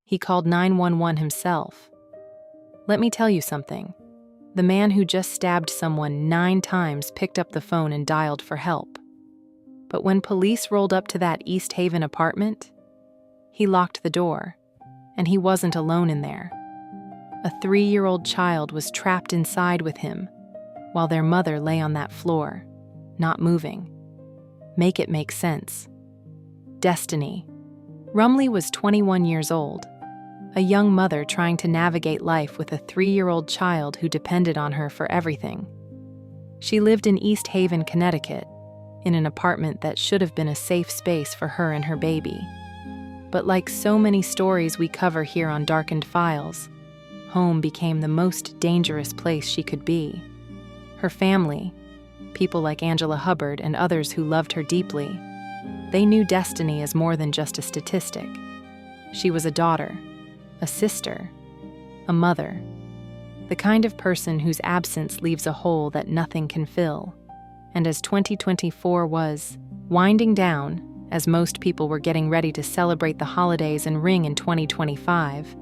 He called 911 himself. Let me tell you something. The man who just stabbed someone 9 times picked up the phone and dialed for help. But when police rolled up to that East Haven apartment, he locked the door, and he wasn't alone in there. A 3-year-old child was trapped inside with him, while their mother lay on that floor, not moving. Make it make sense. Destiny. Rumley was 21 years old, a young mother trying to navigate life with a 3-year-old child who depended on her for everything. She lived in East Haven, Connecticut, in an apartment that should have been a safe space for her and her baby. But like so many stories we cover here on Darkened Files, home became the most dangerous place she could be. Her family, people like Angela Hubbard and others who loved her deeply, they knew Destiny as more than just a statistic. She was a daughter, a sister, a mother, the kind of person whose absence leaves a hole that nothing can fill. And as 2024 was winding down, as most people were getting ready to celebrate the holidays and ring in 2025,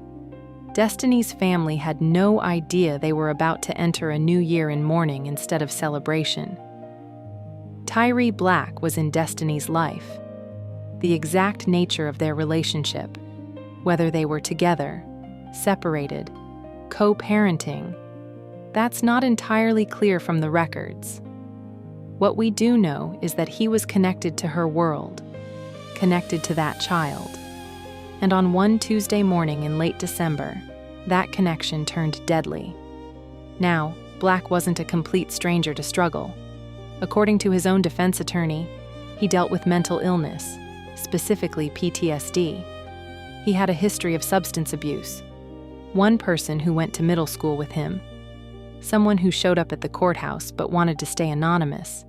Destiny's family had no idea they were about to enter a new year in mourning instead of celebration. Tyree Black was in Destiny's life. The exact nature of their relationship, whether they were together, separated, co-parenting, that's not entirely clear from the records. What we do know is that he was connected to her world, connected to that child. And on one Tuesday morning in late December, that connection turned deadly. Now, Black wasn't a complete stranger to struggle. According to his own defense attorney, he dealt with mental illness, specifically PTSD. He had a history of substance abuse. One person who went to middle school with him, someone who showed up at the courthouse but wanted to stay anonymous,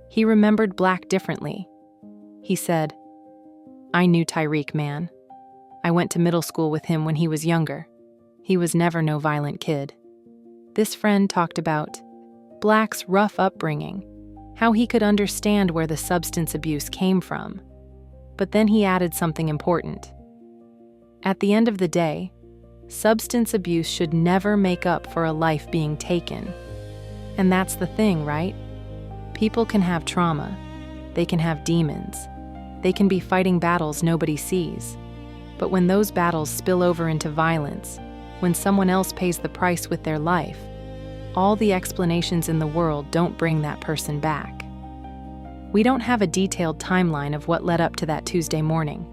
he remembered Black differently. He said, "I knew Tyreek, man. I went to middle school with him when he was younger. He was never no violent kid." This friend talked about Black's rough upbringing, how he could understand where the substance abuse came from. But then he added something important. At the end of the day, substance abuse should never make up for a life being taken. And that's the thing, right? People can have trauma. They can have demons. They can be fighting battles nobody sees. But when those battles spill over into violence, when someone else pays the price with their life, all the explanations in the world don't bring that person back. We don't have a detailed timeline of what led up to that Tuesday morning.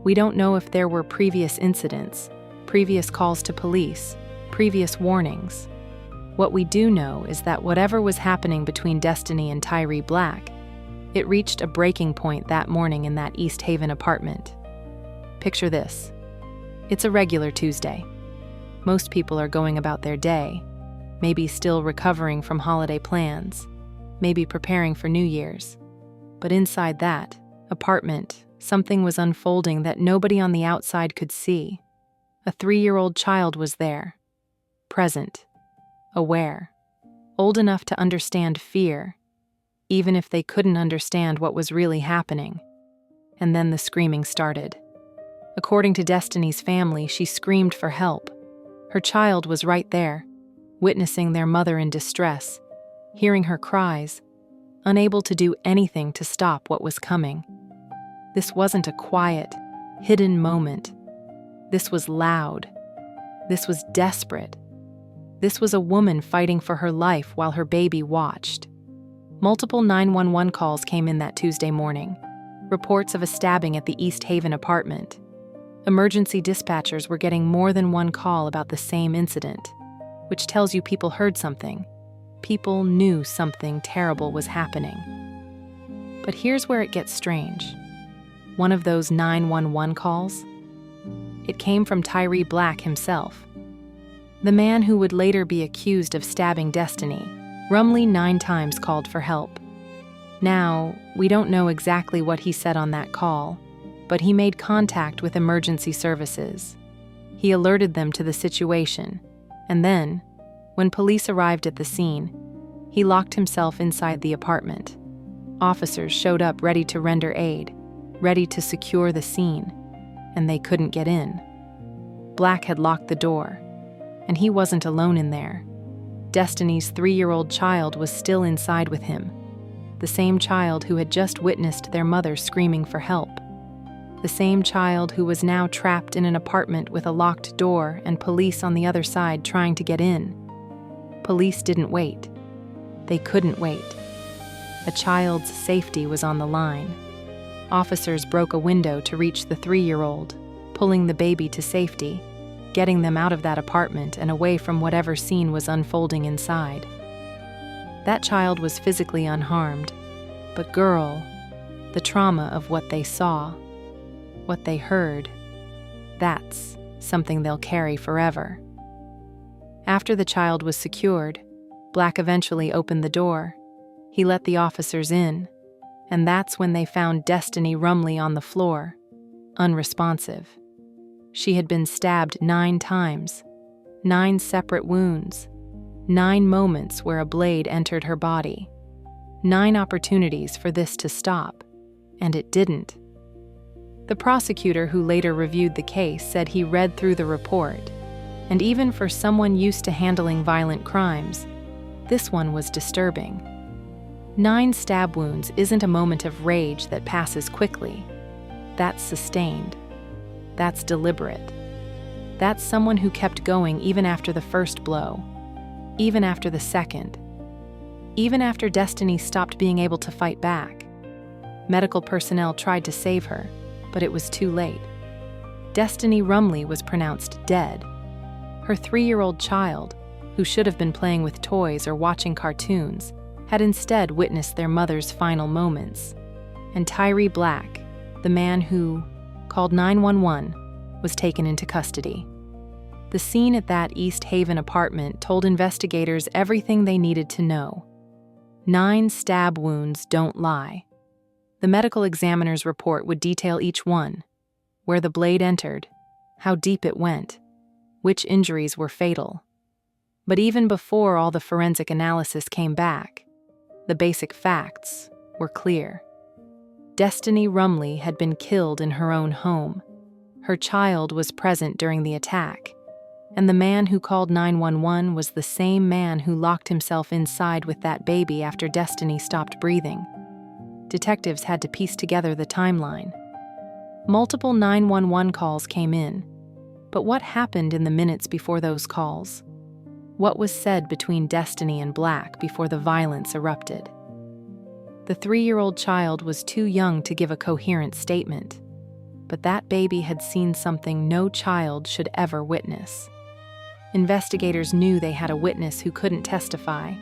We don't know if there were previous incidents, previous calls to police, previous warnings. What we do know is that whatever was happening between Destiny and Tyree Black, it reached a breaking point that morning in that East Haven apartment. Picture this. It's a regular Tuesday. Most people are going about their day, maybe still recovering from holiday plans, maybe preparing for New Year's. But inside that apartment, something was unfolding that nobody on the outside could see. A 3-year-old child was there, present, aware, old enough to understand fear, even if they couldn't understand what was really happening. And then the screaming started. According to Destiny's family, she screamed for help. Her child was right there, witnessing their mother in distress, hearing her cries, unable to do anything to stop what was coming. This wasn't a quiet, hidden moment. This was loud. This was desperate. This was a woman fighting for her life while her baby watched. Multiple 911 calls came in that Tuesday morning. reports of a stabbing at the East Haven apartment. Emergency dispatchers were getting more than one call about the same incident, which tells you people heard something. People knew something terrible was happening. But here's where it gets strange. One of those 911 calls? It came from Tyree Black himself, the man who would later be accused of stabbing Destiny. Rumley 9 times called for help. Now, we don't know exactly what he said on that call, but he made contact with emergency services. He alerted them to the situation, and then, when police arrived at the scene, he locked himself inside the apartment. Officers showed up ready to render aid, ready to secure the scene, and they couldn't get in. Black had locked the door, and he wasn't alone in there. Destiny's 3-year-old child was still inside with him, the same child who had just witnessed their mother screaming for help, the same child who was now trapped in an apartment with a locked door and police on the other side trying to get in. Police didn't wait. They couldn't wait. A child's safety was on the line. Officers broke a window to reach the 3-year-old, pulling the baby to safety, getting them out of that apartment and away from whatever scene was unfolding inside. That child was physically unharmed, but girl, the trauma of what they saw, what they heard, that's something they'll carry forever. After the child was secured, Black eventually opened the door. He let the officers in, and that's when they found Destiny Rumley on the floor, unresponsive. She had been stabbed 9 times, 9 separate wounds, 9 moments where a blade entered her body, 9 opportunities for this to stop, and it didn't. The prosecutor who later reviewed the case said he read through the report, and even for someone used to handling violent crimes, this one was disturbing. 9 stab wounds isn't a moment of rage that passes quickly. That's sustained. That's deliberate. That's someone who kept going even after the first blow, even after the second, even after Destiny stopped being able to fight back. Medical personnel tried to save her, but it was too late. Destiny Rumley was pronounced dead. Her 3-year-old child, who should have been playing with toys or watching cartoons, had instead witnessed their mother's final moments. And Tyree Black, the man who called 911, was taken into custody. The scene at that East Haven apartment told investigators everything they needed to know. 9 stab wounds don't lie. The medical examiner's report would detail each one, where the blade entered, how deep it went, which injuries were fatal. But even before all the forensic analysis came back, the basic facts were clear. Destiny Rumley had been killed in her own home. Her child was present during the attack, and the man who called 911 was the same man who locked himself inside with that baby after Destiny stopped breathing. Detectives had to piece together the timeline. Multiple 911 calls came in, but what happened in the minutes before those calls? What was said between Destiny and Black before the violence erupted? The 3-year-old child was too young to give a coherent statement, but that baby had seen something no child should ever witness. Investigators knew they had a witness who couldn't testify,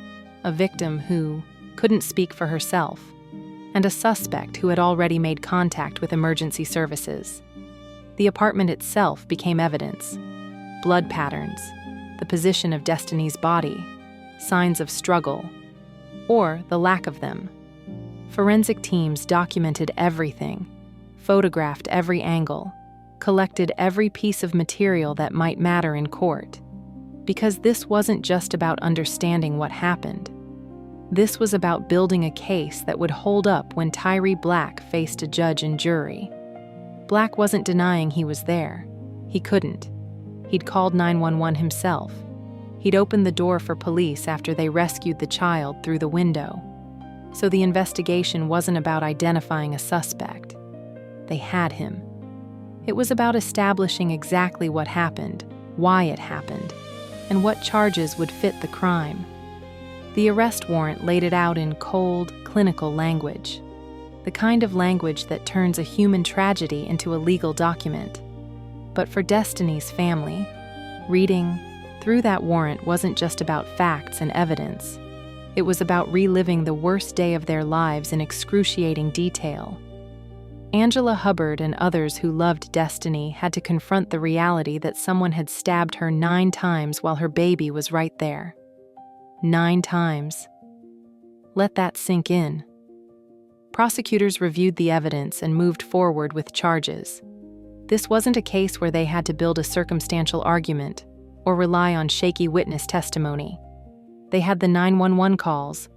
a victim who couldn't speak for herself, and a suspect who had already made contact with emergency services. The apartment itself became evidence. Blood patterns, the position of Destiny's body, signs of struggle, or the lack of them. Forensic teams documented everything, photographed every angle, collected every piece of material that might matter in court. Because this wasn't just about understanding what happened. This was about building a case that would hold up when Tyree Black faced a judge and jury. Black wasn't denying he was there. He couldn't. He'd called 911 himself. He'd opened the door for police after they rescued the child through the window. So the investigation wasn't about identifying a suspect. They had him. It was about establishing exactly what happened, why it happened, and what charges would fit the crime. The arrest warrant laid it out in cold, clinical language. the kind of language that turns a human tragedy into a legal document. But for Destiny's family, reading through that warrant wasn't just about facts and evidence. It was about reliving the worst day of their lives in excruciating detail. Angela Hubbard and others who loved Destiny had to confront the reality that someone had stabbed her 9 times while her baby was right there. 9 times. Let that sink in. Prosecutors reviewed the evidence and moved forward with charges. This wasn't a case where they had to build a circumstantial argument or rely on shaky witness testimony. They had the 911 calls.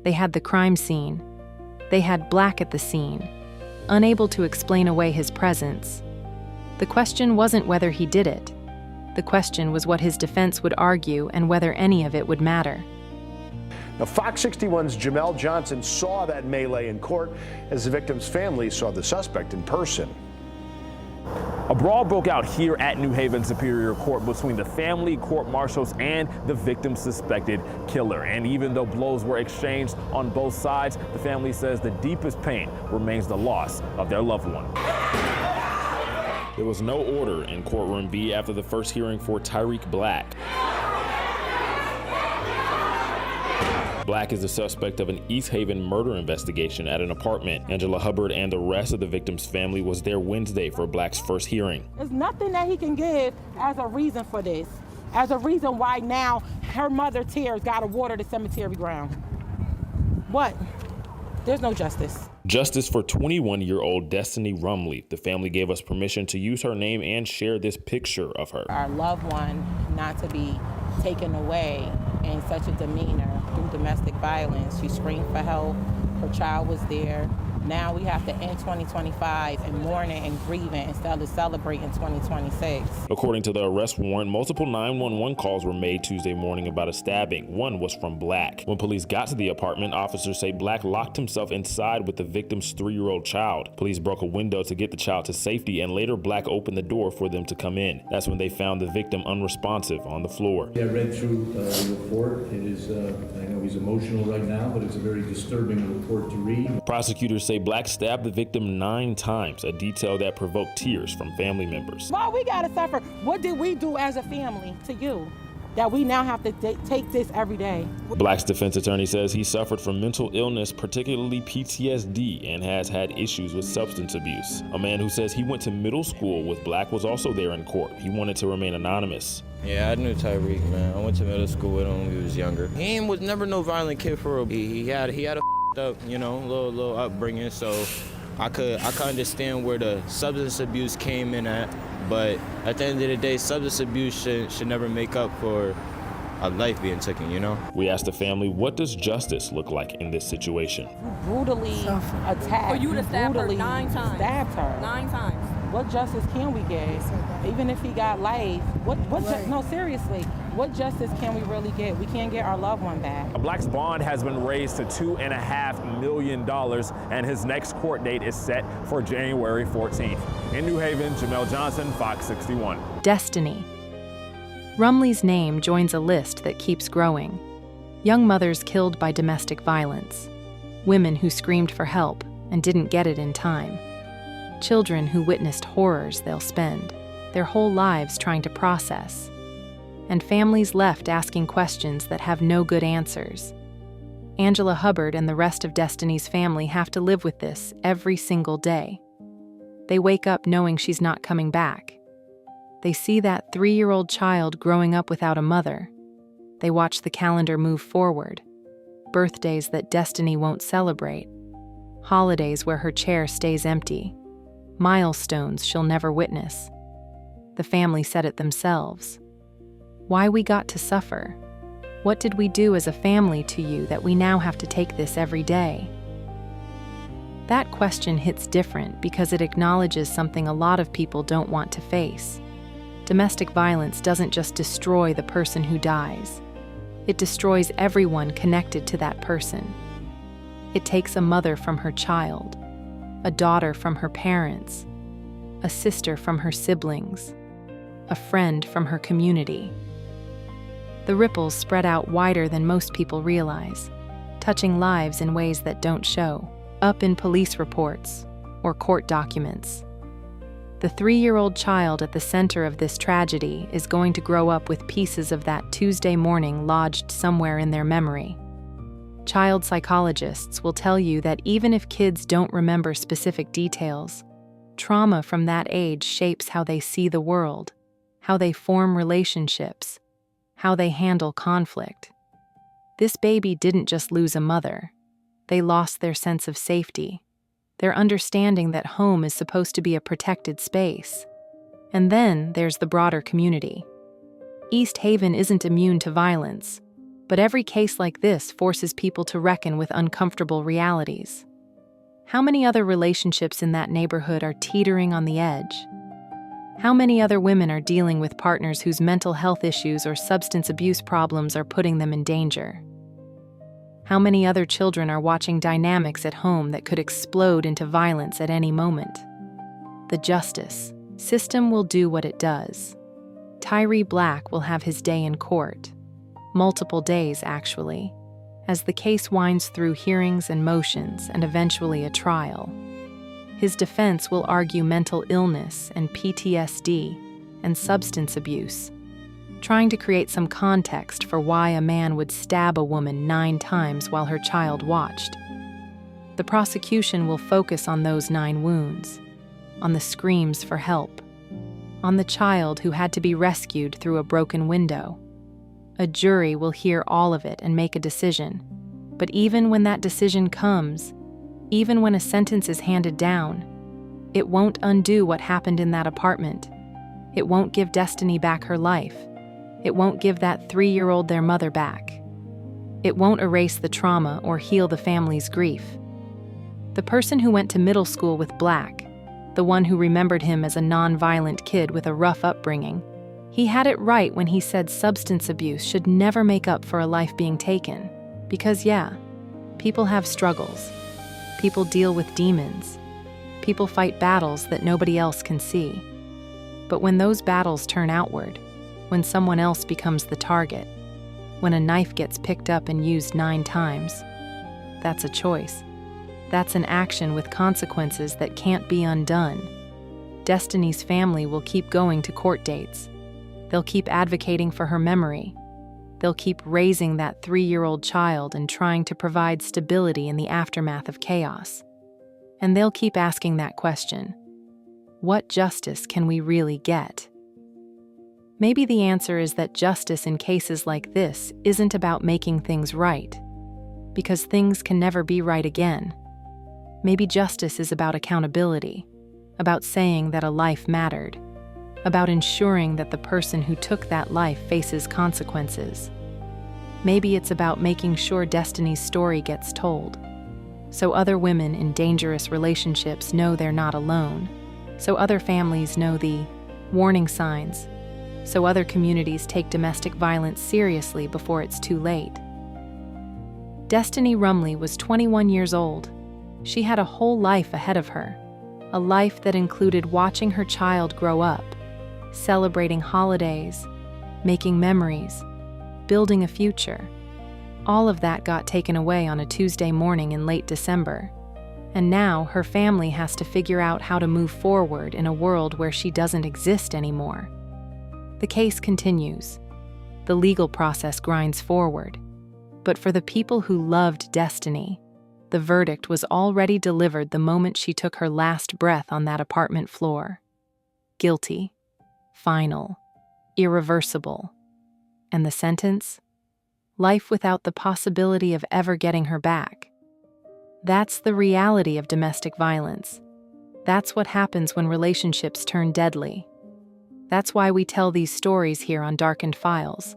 They had the crime scene. They had Black at the scene, unable to explain away his presence. The question wasn't whether he did it. The question was what his defense would argue and whether any of it would matter. Now, Fox 61's Jamel Johnson saw that melee in court as the victim's family saw the suspect in person. A brawl broke out here at New Haven Superior Court between the family, court marshals, and the victim's suspected killer. And even though blows were exchanged on both sides, the family says the deepest pain remains the loss of their loved one. There was no order in Courtroom B after the first hearing for Tyreek Black. Black is the suspect of an East Haven murder investigation at an apartment. Angela Hubbard and the rest of the victim's family was there Wednesday for Black's first hearing. There's nothing that he can give as a reason for this, as a reason why now her mother tears gotta water the cemetery ground. What? There's no justice. Justice for 21-year-old Destiny Rumley. The family gave us permission to use her name and share this picture of her. Our loved one not to be taken away in such a demeanor through domestic violence. She screamed for help. Her child was there. Now we have to end 2025 and mourning and grieving instead of celebrating 2026. According to the arrest warrant, multiple 911 calls were made Tuesday morning about a stabbing. One was from Black. When police got to the apartment, officers say Black locked himself inside with the victim's 3-year-old child. Police broke a window to get the child to safety, and later Black opened the door for them to come in. That's when they found the victim unresponsive on the floor. I read through the report. It is, I know he's emotional right now, but it's a very disturbing report to read. Prosecutors say Black stabbed the victim 9 times, a detail that provoked tears from family members. Why we gotta suffer? What did we do as a family to you that we now have to take this every day? Black's defense attorney says he suffered from mental illness, particularly PTSD, and has had issues with substance abuse. A man who says he went to middle school with Black was also there in court. He wanted to remain anonymous. Yeah, I knew Tyreek, man. I went to middle school with him when he was younger. He was never no violent kid for real. He had a up, little upbringing, so I could understand where the substance abuse came in at, but at the end of the day, substance abuse should never make up for a life being taken, We asked the family, what does justice look like in this situation? Brutally attacked. For you to stab her 9 times. Stabbed her. 9 times. What justice can we get? Even if he got life, no, seriously, what justice can we really get? We can't get our loved one back. Black's bond has been raised to $2.5 million, and his next court date is set for January 14th. In New Haven, Jamel Johnson, Fox 61. Destiny. Rumley's name joins a list that keeps growing. Young mothers killed by domestic violence. Women who screamed for help and didn't get it in time. Children who witnessed horrors they'll spend their whole lives trying to process. And families left asking questions that have no good answers. Angela Hubbard and the rest of Destiny's family have to live with this every single day. They wake up knowing she's not coming back. They see that 3-year-old child growing up without a mother. They watch the calendar move forward. Birthdays that Destiny won't celebrate. Holidays where her chair stays empty. Milestones she'll never witness. The family said it themselves. Why we got to suffer? What did we do as a family to you that we now have to take this every day? That question hits different because it acknowledges something a lot of people don't want to face. Domestic violence doesn't just destroy the person who dies. It destroys everyone connected to that person. It takes a mother from her child, a daughter from her parents, a sister from her siblings, a friend from her community. The ripples spread out wider than most people realize, touching lives in ways that don't show. up in police reports or court documents. The 3-year-old child at the center of this tragedy is going to grow up with pieces of that Tuesday morning lodged somewhere in their memory. Child psychologists will tell you that even if kids don't remember specific details, trauma from that age shapes how they see the world, how they form relationships, how they handle conflict. This baby didn't just lose a mother. They lost their sense of safety, their understanding that home is supposed to be a protected space. And then there's the broader community. East Haven isn't immune to violence, but every case like this forces people to reckon with uncomfortable realities. How many other relationships in that neighborhood are teetering on the edge? How many other women are dealing with partners whose mental health issues or substance abuse problems are putting them in danger? How many other children are watching dynamics at home that could explode into violence at any moment? The justice system will do what it does. Tyree Black will have his day in court. Multiple days, actually, as the case winds through hearings and motions and eventually a trial. His defense will argue mental illness and PTSD and substance abuse, trying to create some context for why a man would stab a woman 9 times while her child watched. The prosecution will focus on those 9 wounds, on the screams for help, on the child who had to be rescued through a broken window. A jury will hear all of it and make a decision. But even when that decision comes, even when a sentence is handed down, it won't undo what happened in that apartment. It won't give Destiny back her life. It won't give that 3-year-old their mother back. It won't erase the trauma or heal the family's grief. The person who went to middle school with Black, the one who remembered him as a non-violent kid with a rough upbringing, he had it right when he said substance abuse should never make up for a life being taken. Because yeah, people have struggles. People deal with demons. People fight battles that nobody else can see. But when those battles turn outward, when someone else becomes the target, when a knife gets picked up and used 9 times, that's a choice. That's an action with consequences that can't be undone. Destiny's family will keep going to court dates. They'll keep advocating for her memory. They'll keep raising that 3-year-old child and trying to provide stability in the aftermath of chaos. And they'll keep asking that question: what justice can we really get? Maybe the answer is that justice in cases like this isn't about making things right, because things can never be right again. Maybe justice is about accountability, about saying that a life mattered, about ensuring that the person who took that life faces consequences. Maybe it's about making sure Destiny's story gets told, so other women in dangerous relationships know they're not alone, so other families know the warning signs, so other communities take domestic violence seriously before it's too late. Destiny Rumley was 21 years old. She had a whole life ahead of her, a life that included watching her child grow up, celebrating holidays, making memories, building a future. All of that got taken away on a Tuesday morning in late December, and now her family has to figure out how to move forward in a world where she doesn't exist anymore. The case continues. The legal process grinds forward. But for the people who loved Destiny, the verdict was already delivered the moment she took her last breath on that apartment floor. Guilty. Final. Irreversible. And the sentence? Life without the possibility of ever getting her back. That's the reality of domestic violence. That's what happens when relationships turn deadly. That's why we tell these stories here on Darkened Files.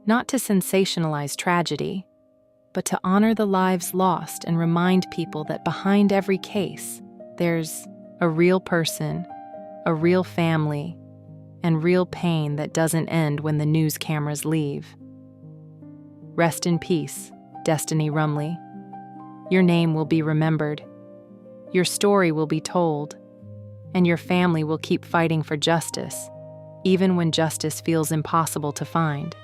Not to sensationalize tragedy, but to honor the lives lost and remind people that behind every case, there's a real person, a real family, and real pain that doesn't end when the news cameras leave. Rest in peace, Destiny Rumley. Your name will be remembered, your story will be told, and your family will keep fighting for justice, even when justice feels impossible to find.